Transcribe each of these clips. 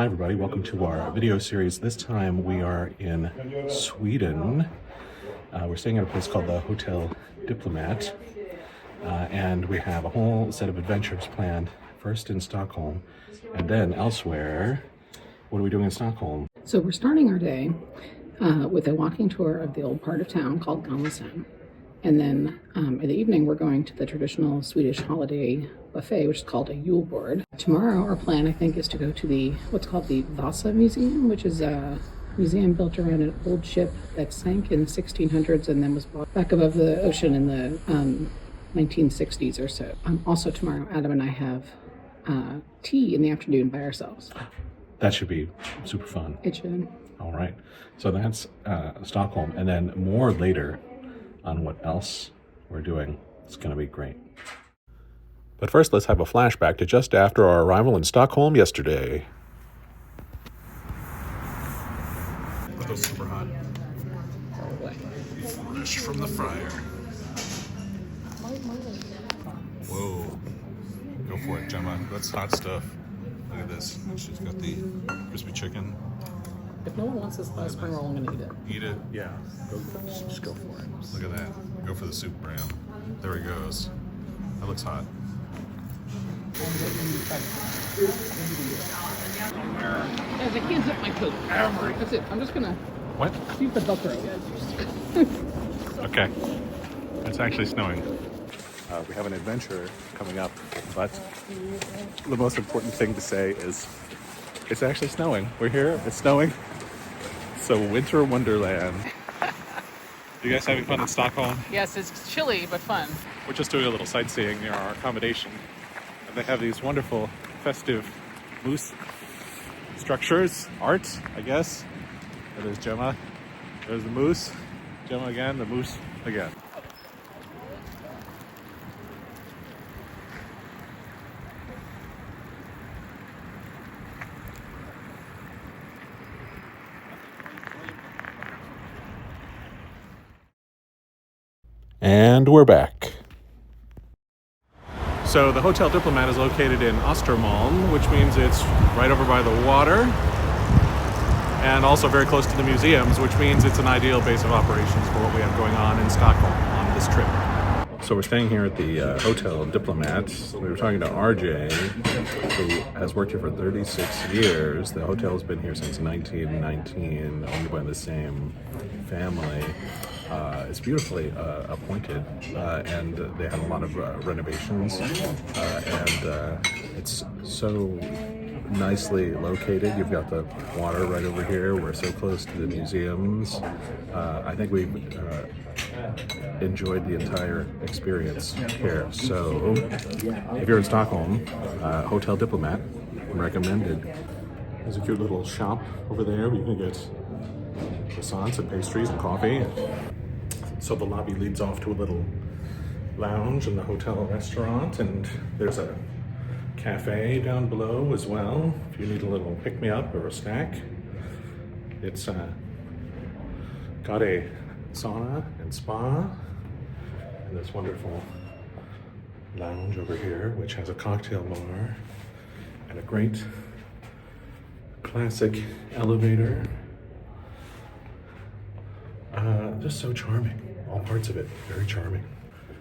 Hi everybody, welcome to our video series. This time we are in Sweden. We're staying at a place called the Hotel Diplomat, and we have a whole set of adventures planned, first in Stockholm and then elsewhere. What are we doing in Stockholm? So we're starting our day with a walking tour of the old part of town called Gamla Stan. And then in the evening, we're going to the traditional Swedish holiday buffet, which is called a Julbord. Tomorrow, our plan, I think, is to go to what's called the Vasa Museum, which is a museum built around an old ship that sank in the 1600s and then was brought back above the ocean in the 1960s or so. Also tomorrow, Adam and I have tea in the afternoon by ourselves. That should be super fun. It should. All right. So that's Stockholm, and then more later on what else we're doing. It's going to be great. But first, let's have a flashback to just after our arrival in Stockholm yesterday. That was super hot. Fresh from the fryer. Whoa. Go for it, Gemma. That's hot stuff. Look at this. She's got the crispy chicken. If no one wants this last spring roll, I'm going to eat it. Eat it? Yeah. Just go for it. Look at that. Go for the soup, Bram. There he goes. That looks hot. Guys, I can't zip my coat. That's it. I'm just going to... What? Keep the Velcro. Okay. It's actually snowing. We have an adventure coming up, but the most important thing to say is it's actually snowing. We're here. It's snowing. So winter wonderland. You guys having fun in Stockholm? Yes, it's chilly, but fun. We're just doing a little sightseeing near our accommodation. And they have these wonderful festive moose structures, art, I guess. And there's Gemma. There's the moose. Gemma again, the moose again. And we're back. So the Hotel Diplomat is located in Östermalm, which means it's right over by the water and also very close to the museums, which means it's an ideal base of operations for what we have going on in Stockholm on this trip. So we're staying here at the Hotel Diplomat. We were talking to RJ, who has worked here for 36 years. The hotel's been here since 1919, owned by the same family. It's beautifully appointed, and they had a lot of renovations, and it's so nicely located. You've got the water right over here. We're so close to the museums. I think we've enjoyed the entire experience here. So if you're in Stockholm, Hotel Diplomat, recommended. There's a cute little shop over there where you can get croissants and pastries and coffee. So the lobby leads off to a little lounge in the hotel restaurant, and there's a cafe down below as well if you need a little pick-me-up or a snack. It's got a sauna and spa, and this wonderful lounge over here, which has a cocktail bar and a great classic elevator. Just so charming. All parts of it, very charming.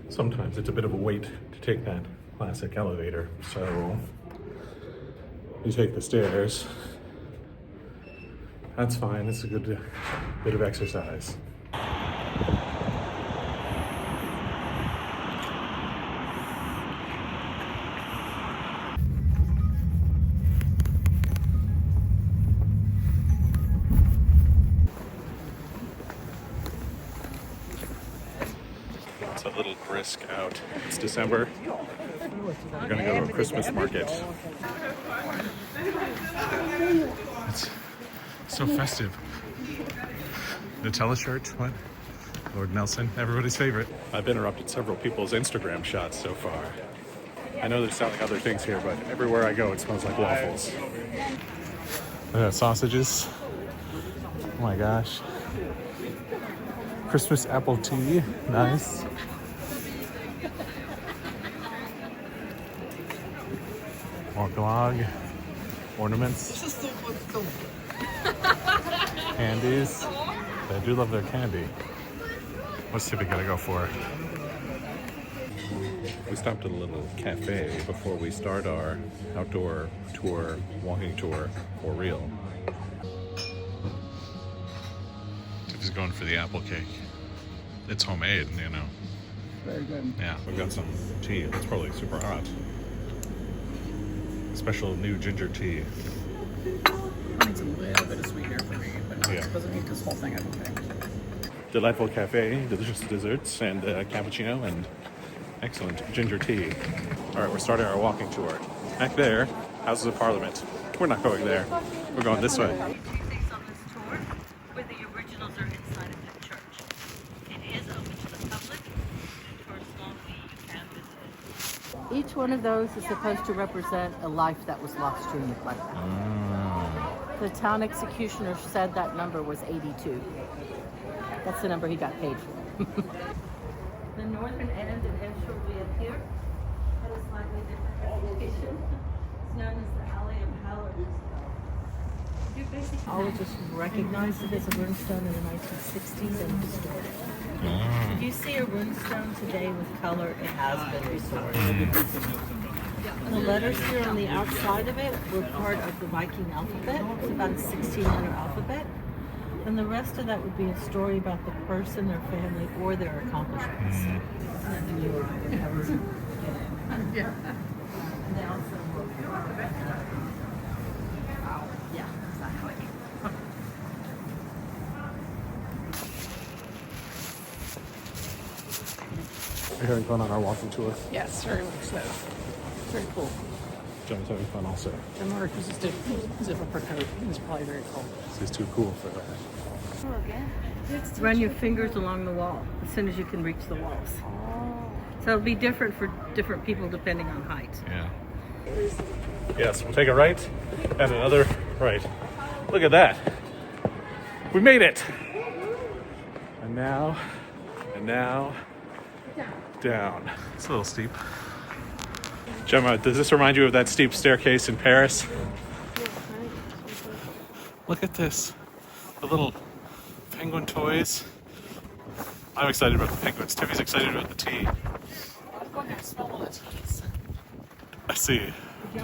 Sometimes it's a bit of a wait to take that classic elevator, so you take the stairs. That's fine, it's a good bit of exercise. It's a little brisk out. It's December. We're gonna go to a Christmas market. It's so festive. Nutella shirt, what? Lord Nelson, everybody's favorite. I've interrupted several people's Instagram shots so far. I know they're selling other things here, but everywhere I go it smells like waffles. Sausages. Oh my gosh. Christmas apple tea, nice. More blog. ornaments, candies. I do love their candy. What's Tiffy gonna go for? We stopped at a little cafe before we start our outdoor tour, walking tour for real. Tiffy's going for the apple cake. It's homemade, you know. Very good. Yeah, we've got some tea. It's probably super hot. Special new ginger tea. I need a little bit of sweetener for me, but Yeah. it doesn't eat this whole thing, I don't think. Delightful cafe, delicious desserts, and cappuccino, and excellent ginger tea. All right, we're starting our walking tour. Back there, Houses of Parliament. We're not going there. We're going this way. Two things on this tour, where the originals are inside of the church. It is open to the public, and for as long as you can visit it. Each one of those is supposed to represent a life that was lost during the flood. The town executioner said that number was 82. That's the number he got paid for. The northern end and end shortly up here had a slightly different reputation. It's known as the Alley of Howard. Archaeologists recognized it as a runestone in the 1960s and restored it. If you see a runestone today with color, it has been restored. The letters here on the outside of it were part of the Viking alphabet. It's about a 16-letter alphabet. And the rest of that would be a story about the person, their family, or their accomplishments. Yeah. And they also yeah, exactly. We're having fun on our walking tour. Yes, very much so. Very cool. John's having fun also. And Mark is just a zip up her coat. It's probably very cold. This is too cool for that. Run your fingers along the wall as soon as you can reach the walls. So it'll be different for different people depending on height. Yeah. Yes, we'll take a right and another right. Look at that. We made it. And now, down. It's a little steep. Gemma, does this remind you of that steep staircase in Paris? Look at this. The little penguin toys. I'm excited about the penguins. Tiffy's excited about the tea. I'm going to smell all that. I see. Do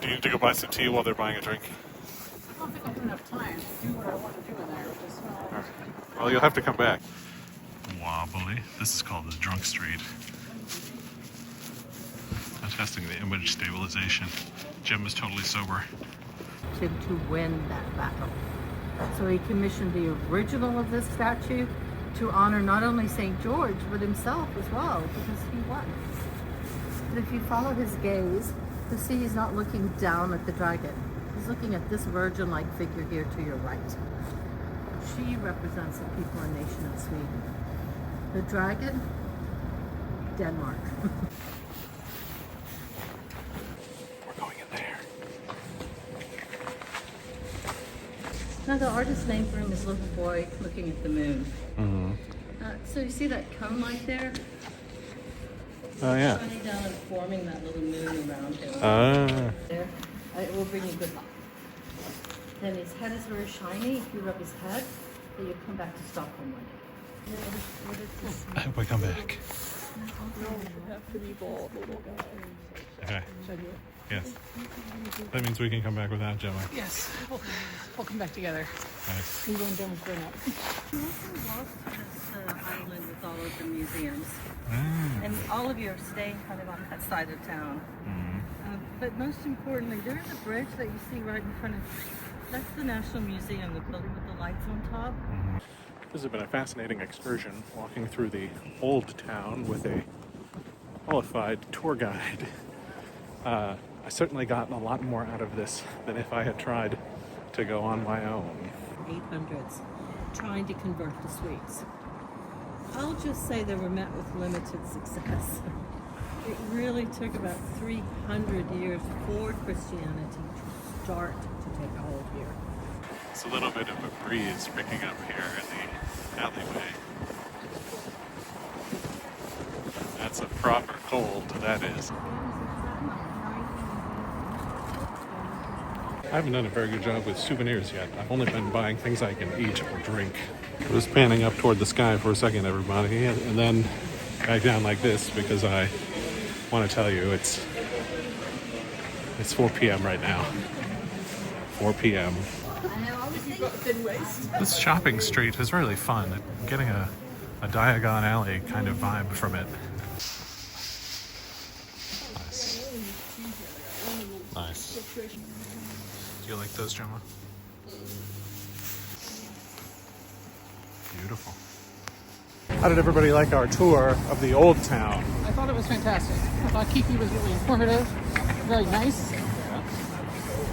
you need to go buy some tea while they're buying a drink? I don't think I'll have enough time to do what I want to do in there. Just smell all that. Well, you'll have to come back. Wobbly. This is called the Drunk Street. I'm testing the image stabilization. Jim is totally sober. To win that battle. So he commissioned the original of this statue to honor not only St. George, but himself as well, because he won. But if you follow his gaze, you'll see he's not looking down at the dragon. He's looking at this virgin-like figure here to your right. She represents the people and nation of Sweden. The dragon, Denmark. We're going in there. Now the artist's name for him is Little Boy Looking at the Moon. Mm-hmm. So you see that cone light there? Oh, yeah. Shining down and forming that little moon around him. There. It will bring you good luck. Then his head is very shiny. If you rub his head, then you'll come back to Stockholm one day. What is this? I hope I come back. Okay. Yes. That means we can come back without Gemma. Yes, we'll come back together. Nice. You and Gemma's grown up. You also walk to this island with all of the museums. Ah. And all of you are staying kind of on that side of town. But most importantly, there's a bridge that you see right in front of you. That's the National Museum, the building with the lights on top. This has been a fascinating excursion, walking through the old town with a qualified tour guide. I certainly got a lot more out of this than if I had tried to go on my own. 800s, trying to convert the Swedes. I'll just say they were met with limited success. It really took about 300 years for Christianity to start to take a hold here. It's a little bit of a breeze picking up here in the alleyway. That's a proper cold, that is. I haven't done a very good job with souvenirs yet. I've only been buying things I can eat or drink. Just panning up toward the sky for a second, everybody, and then back down like this because I want to tell you it's 4 p.m. right now. 4 p.m. This shopping street is really fun. I'm getting a Diagon Alley kind of vibe from it. Nice. Do you like those, Gemma? Beautiful. How did everybody like our tour of the old town? I thought it was fantastic. I thought Kiki was really informative, very nice,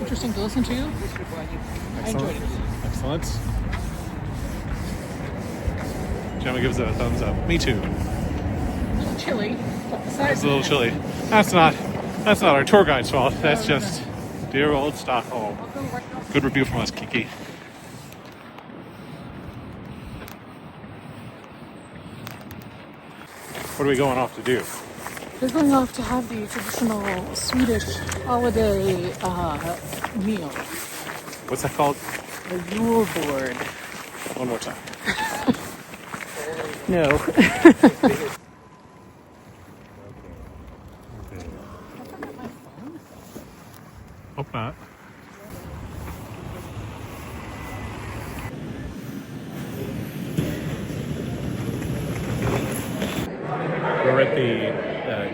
interesting to listen to. I enjoyed it. Excellent. Gemma gives it a thumbs up. Me too. A little chilly, but besides It's a little chilly. That's not our tour guide's fault. That's just dear old Stockholm. Good review from us, Kiki. What are we going off to do? We're going off to have the traditional Swedish holiday meal. What's that called? The Julbord. One more time. No. Hope not. We're at the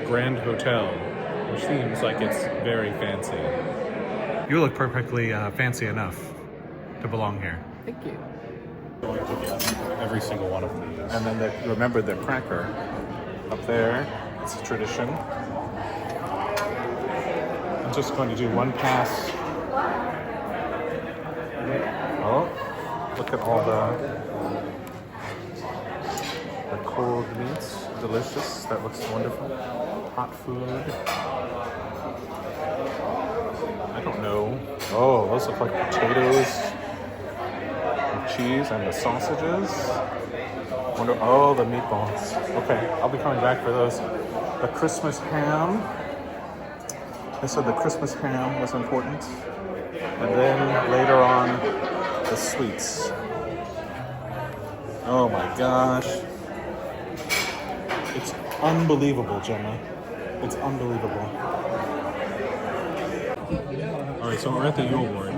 Grand Hotel, which seems like it's very fancy. You look perfectly fancy enough to belong here. Thank you. Every single one of these. And then remember the cracker up there. It's a tradition. I'm just going to do one pass. Oh, look at all the cold meats. Delicious. That looks wonderful. Hot food. I don't know. Oh, those look like potatoes. Cheese and the sausages. Oh, the meatballs. Okay, I'll be coming back for those. The Christmas ham. They said the Christmas ham was important. And then later on, the sweets. Oh my gosh. It's unbelievable, Gemma. It's unbelievable. All right, so we're at the Julbord.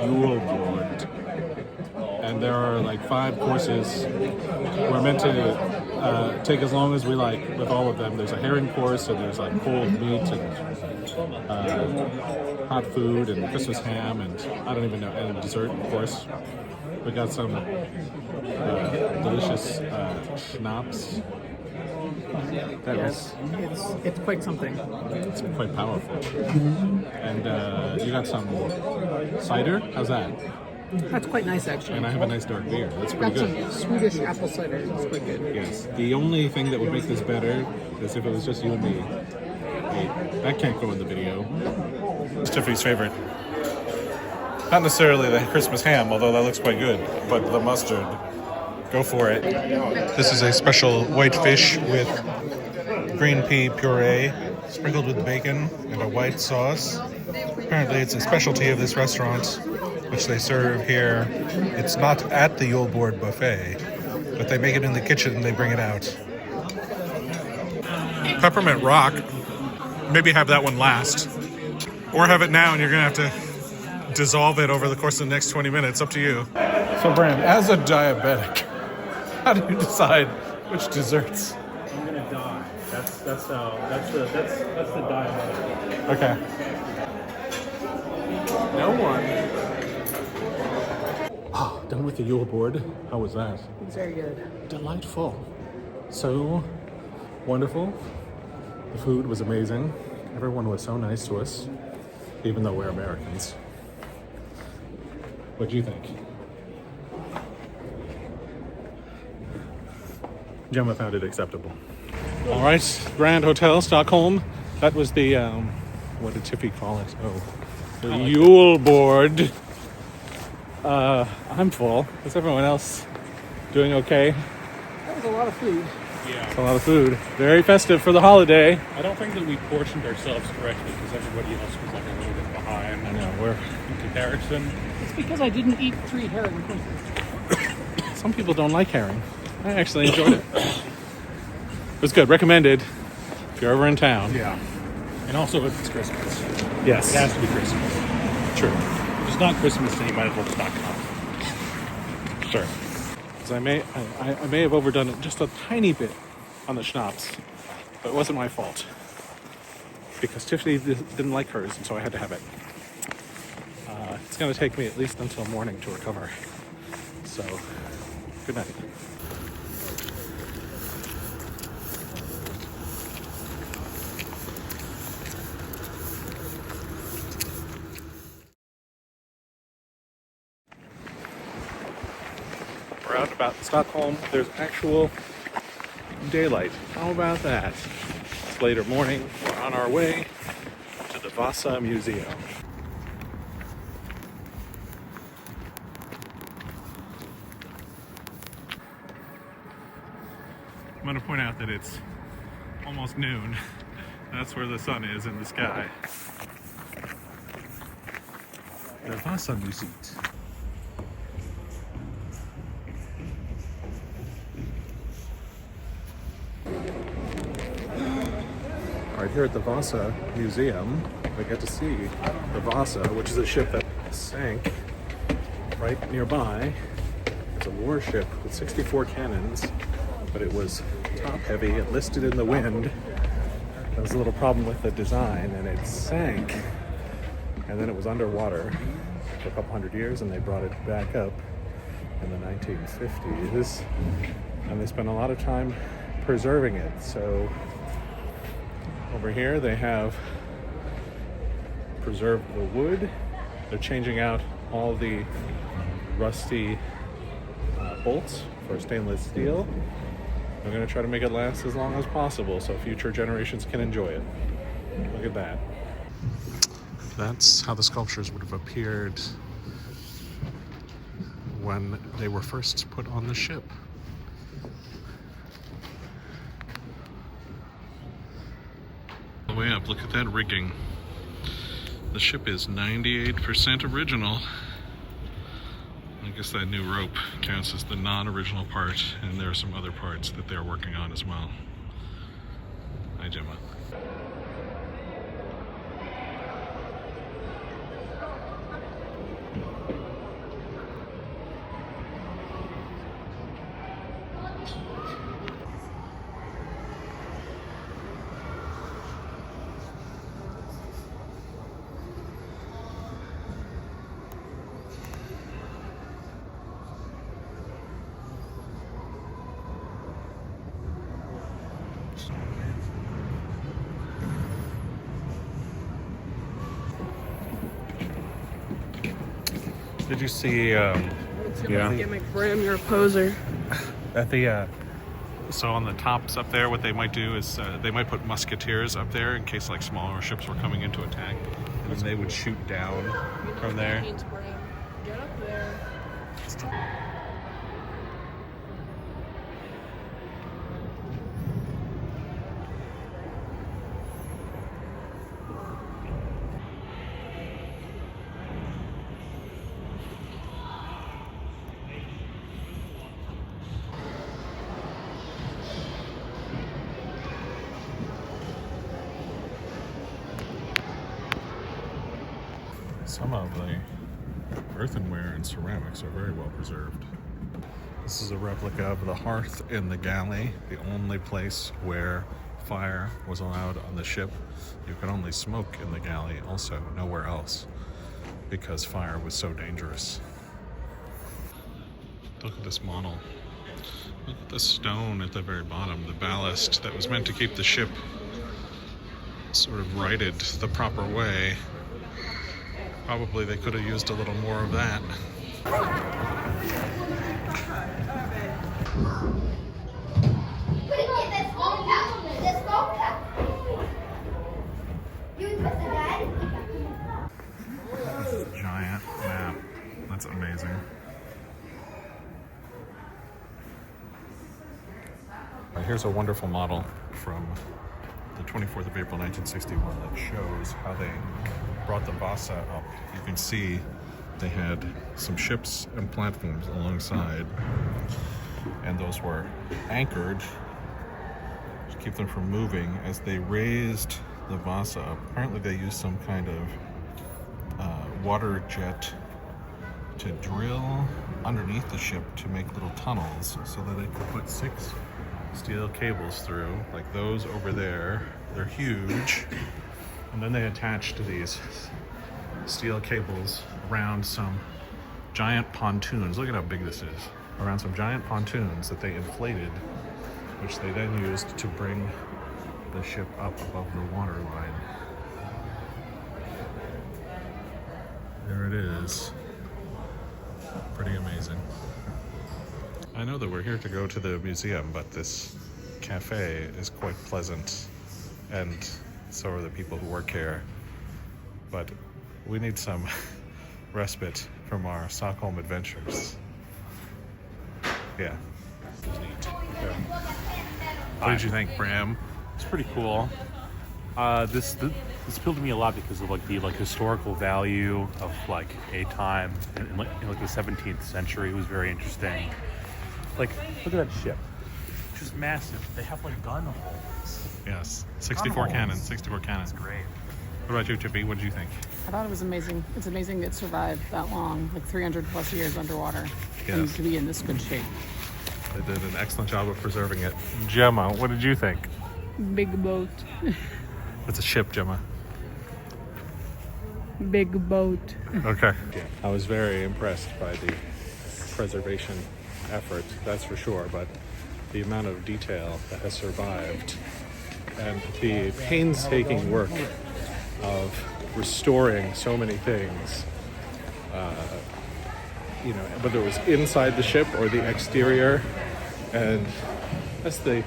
Julbord. And there are like 5 courses. We're meant to take as long as we like with all of them. There's a herring course, and there's like cold meat and hot food and Christmas ham and I don't even know, and dessert, of course. We got some delicious schnapps. It's quite something. It's quite powerful. And you got some cider? How's that? That's quite nice, actually. And I have a nice dark beer. That's pretty Got good. some Swedish apple cider. It's quite good. Yes. The only thing that would make this better is if it was just you and me. Wait, that can't go in the video. It's Tiffany's favorite. Not necessarily the Christmas ham, although that looks quite good, but the mustard. Go for it. This is a special white fish with green pea puree, sprinkled with bacon and a white sauce. Apparently it's a specialty of this restaurant, which they serve here. It's not at the Julbord buffet, but they make it in the kitchen and they bring it out. Peppermint rock. Maybe have that one last. Or have it now and you're gonna have to dissolve it over the course of the next 20 minutes. Up to you. So Brand, as a diabetic, how do you decide which desserts? I'm gonna die. That's the diabetic. Okay. No one. Oh, done with the Julbord. How was that? It's very good. Delightful. So wonderful. The food was amazing. Everyone was so nice to us, even though we're Americans. What do you think? Gemma found it acceptable. All right, Grand Hôtel Stockholm. That was the, what did Tiffy call it? Oh, the Julbord. I'm full. Is everyone else doing okay? That was a lot of food. Yeah. It's a lot of food. Very festive for the holiday. I don't think that we portioned ourselves correctly because everybody else was like a little bit behind. I know, we're... In comparison. It's because I didn't eat 3 herring Christmas. Some people don't like herring. I actually enjoyed it. It was good. Recommended if you're ever in town. Yeah. And also if it's Christmas. Yes. It has to be Christmas. True. If it's not Christmas, then you might as well stock up. Sure. Because I may have overdone it just a tiny bit on the schnapps, but it wasn't my fault. Because Tiffany didn't like hers, and so I had to have it. It's going to take me at least until morning to recover. So, good night. We're out about Stockholm. There's actual daylight. How about that? It's later morning. We're on our way to the Vasa Museum. I'm going to point out that it's almost noon. That's where the sun is in the sky. The Vasa Museum. Right here at the Vasa Museum, we get to see the Vasa, which is a ship that sank right nearby. It's a warship with 64 cannons, but it was top heavy. It listed in the wind. There was a little problem with the design, and it sank. And then it was underwater for a couple hundred years, and they brought it back up in the 1950s. And they spent a lot of time preserving it. So over here they have preserved the wood. They're changing out all the rusty bolts for stainless steel. They're going to try to make it last as long as possible so future generations can enjoy it. Look at that. That's how the sculptures would have appeared when they were first put on the ship. All the way up, look at that rigging. The ship is 98% original. I guess that new rope counts as the non-original part, and there are some other parts that they're working on as well. Hi, Gemma. Did you see, Gimmick Bram, you're a poser. at the, so on the tops up there, what they might do is they might put musketeers up there in case like smaller ships were coming into attack, and then they would shoot down from there. Get up there. Some of the earthenware and ceramics are very well preserved. This is a replica of the hearth in the galley, the only place where fire was allowed on the ship. You could only smoke in the galley, also nowhere else, because fire was so dangerous. Look at this model. Look at the stone at the very bottom, the ballast that was meant to keep the ship sort of righted the proper way. Probably they could have used a little more of that. This is a giant map. That's amazing. Here's a wonderful model from the 24th of April 1961 that shows how they brought the Vasa up. You can see they had some ships and platforms alongside, and those were anchored to keep them from moving as they raised the Vasa up. Apparently they used some kind of water jet to drill underneath the ship to make little tunnels so that they could put 6 steel cables through, like those over there. They're huge. And then they attached these steel cables around some giant pontoons. Look at how big this is. Around some giant pontoons that they inflated, which they then used to bring the ship up above the water line. There it is. Pretty amazing. I know that we're here to go to the museum, but this cafe is quite pleasant, and so are the people who work here. But we need some respite from our Stockholm adventures. Yeah. What did you think, Bram? It's pretty cool. This appealed to me a lot because of like the historical value of like a time in the 17th century. It was very interesting. Like, look at that ship. It's just massive. They have like gun holes. Yes. 64 cannons. 64 cannons. That's great. What about you, Chippy? What did you think? I thought it was amazing. It's amazing it survived that long, like 300 plus years underwater, and Yes. to be in this good shape. They did an excellent job of preserving it. Gemma, what did you think? Big boat. It's a ship, Gemma. Big boat. Okay. I was very impressed by the preservation effort, that's for sure, but the amount of detail that has survived and the painstaking work of restoring so many things, whether it was inside the ship or the exterior, and that's the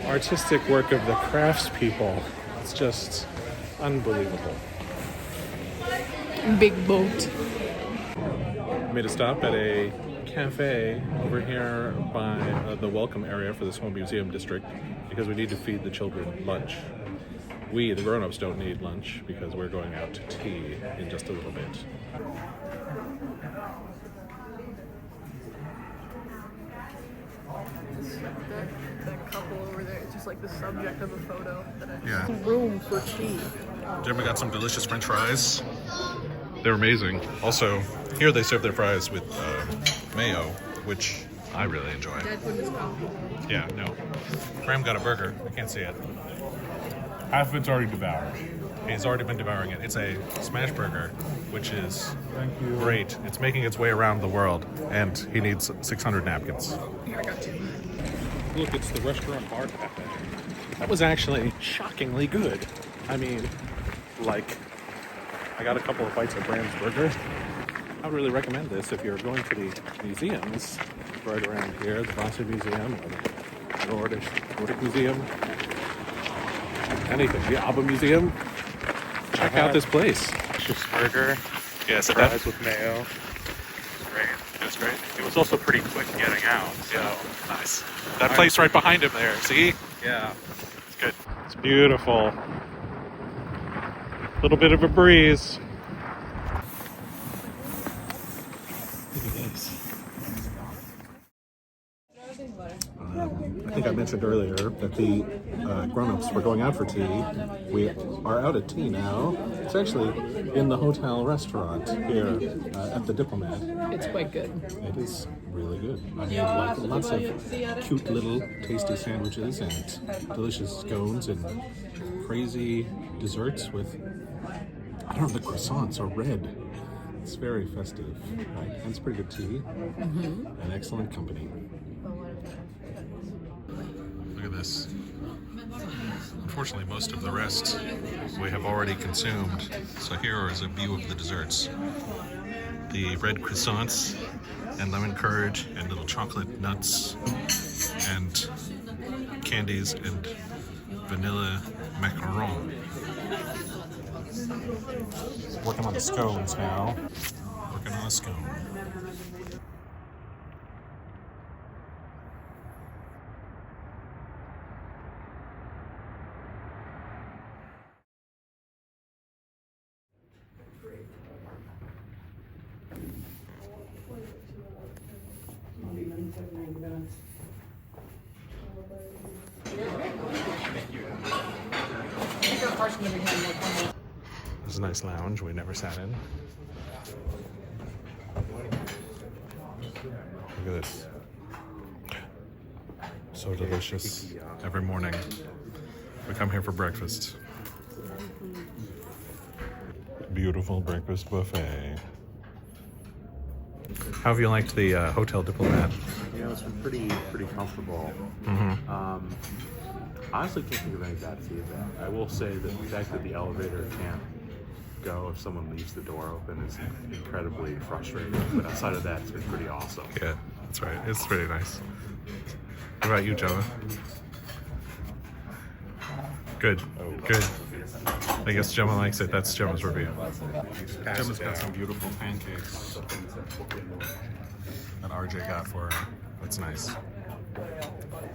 artistic work of the craftspeople. It's just unbelievable. Big boat. Made a stop at a cafe over here by the welcome area for this whole museum district because we need to feed the children lunch. We, the grown-ups, don't need lunch because we're going out to tea in just a little bit. That couple over there is just like the subject of a photo. Yeah. Room for tea. Gemma got some delicious French fries. They're amazing. Also, here they serve their fries with mayo, which I really enjoy. Dad put his coffee. Yeah, no. Graham got a burger. I can't see it. Half of it's already devoured. He's already been devouring it. It's a smash burger, which is great. It's making its way around the world, and he needs 600 napkins. Here, I got you. Look, it's the restaurant bar cafe. That was actually shockingly good. I mean, like, I got a couple of bites of Graham's burger. I would really recommend this if you're going to the museums right around here, the Vasa Museum or the Nordic Museum, anything, the ABBA Museum. Check out this place. Just burger, Yes, fries with mayo. great. That's great. It was also pretty quick getting out. So Nice. That place right behind him there, see? yeah. It's good. It's beautiful. Little bit of a breeze. Look at this. I think I mentioned earlier that the grown-ups were going out for tea. We are out at tea now. It's actually in the hotel restaurant here at the Diplomat. It's quite good. It is really good. I mean, like lots of cute little tasty sandwiches and delicious scones and crazy desserts with, I don't know, the croissants are red. It's very festive, right? And it's pretty good tea and excellent company. Look at this. Unfortunately, most of the rest we have already consumed. So here is a view of the desserts. The red croissants and lemon curd and little chocolate nuts and candies and vanilla macaron. Working on the scones now. Working on a scone. There's a nice lounge we never sat in. Look at this. So delicious. Every morning we come here for breakfast. Beautiful breakfast buffet. How have you liked the Hotel Diplomat? You know, it's been pretty comfortable. Honestly, can't think of any bad feedback. I will say that the fact that the elevator can't go if someone leaves the door open is incredibly frustrating. But outside of that, it's been pretty awesome. Yeah, that's right. It's pretty nice. What about you, Gemma? Good. Good. I guess Gemma likes it. That's Gemma's review. Gemma's got some beautiful pancakes that RJ got for her. That's nice.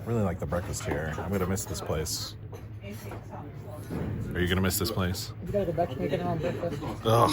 Really like the breakfast here. I'm gonna miss this place. Are you gonna miss this place? You gotta go back to making our own breakfast. Ugh.